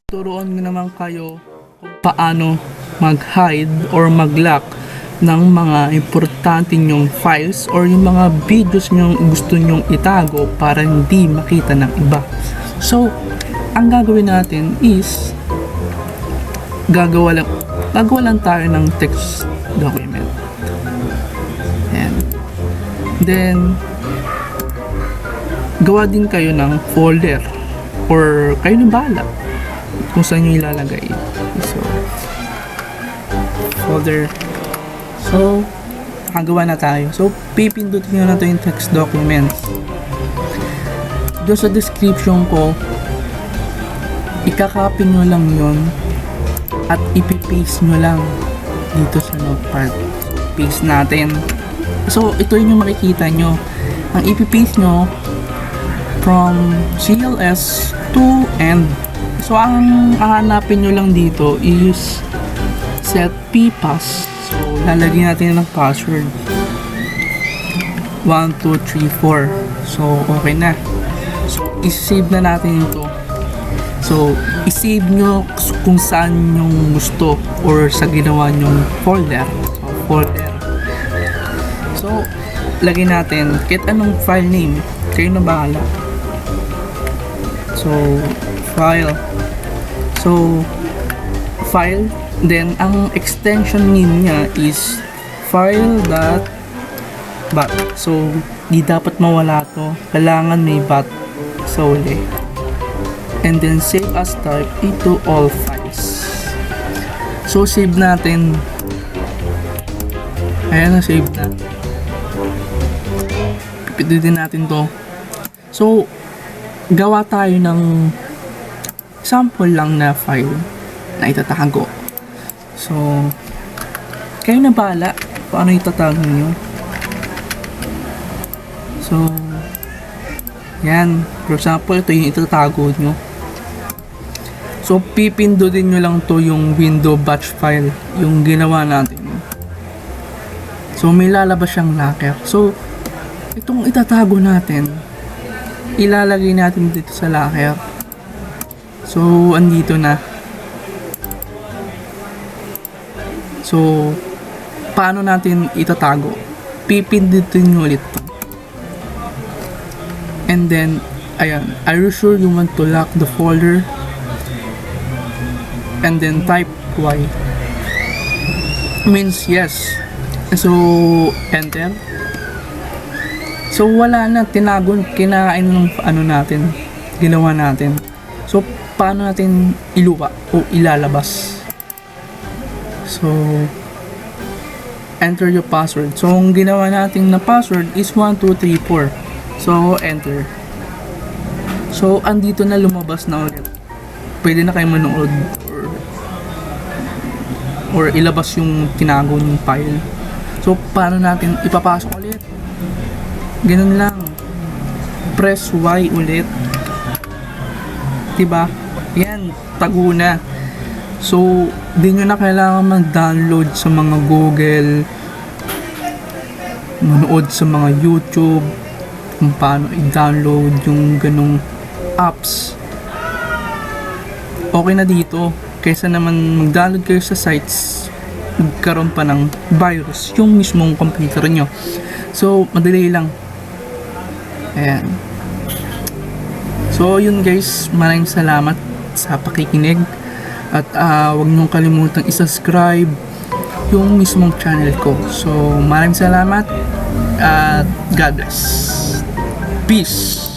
Turuan ko naman kayo kung paano mag-hide or mag-lock ng mga importante nyong files or yung mga videos nyong gusto nyong itago para hindi makita ng iba. So, ang gagawin natin is gagawa lang tayo ng text document. And then gawa din kayo ng folder or kayo na bahala kung saan nyo ilalagay. So, folder. So, nakagawa na tayo. So, pipindutin nyo na ito yung text document. Doon sa description ko, ikakopy nyo lang yun at ipipaste nyo lang dito sa notepad. Paste natin. So, ito yung makikita nyo. Ang ipipaste nyo from CLS to end. So, ang hahanapin nyo lang dito is set ppass. So, lalagyan natin ng password. 1, 2, 3, 4. So, okay na. So, isave na natin ito. So, isave nyo kung saan yung gusto or sa ginawa nyong folder. So, folder. So, lagyan natin kahit anong file name. Kayo na bahala. So, file. So, file. Then, ang extension name niya is file.bat. So, di dapat mawala to. Kailangan may bat sa uli. And then, save as type into all files. So, save natin. Ayan na, save na. Pipidutin natin to. So, gawa tayo ng sample lang na file na itatago. So, kayo na bahala paano itatago nyo. So, yan. For example, ito yung itatago nyo. So, pipindutin nyo lang to yung window batch file, yung ginawa natin. So, may lalabas siyang locker. So, itong itatago natin, ilalagay natin dito sa locker. So, andito na. So, paano natin itatago? Pipindutin nyo ulit to. And then, ayan. Are you sure you want to lock the folder? And then type Y. Means yes. So, enter. So, wala na. Tinago, kinain ng ano natin. Ginawa natin. So, paano natin iluwa o ilalabas? So, enter your password. So, ang ginawa natin na password is 1234. So, enter. So, andito na lumabas na ulit. Pwede na kayo manood or ilabas yung tinago yung file. So, paano natin ipapasok ulit? Ganun lang. Press Y ulit. Diba? Yan, tago na. So, di nyo na kailangan mag-download sa mga Google, manood sa mga YouTube, kung paano i-download yung ganong apps. Okay na dito. Kaysa naman mag-download kayo sa sites, magkaroon pa ng virus yung mismong computer nyo. So, madali lang. Ayan. So, yun guys. Maraming salamat sa pakikinig. At huwag niyong kalimutang i-subscribe yung mismong channel ko. So, maraming salamat at God bless. Peace!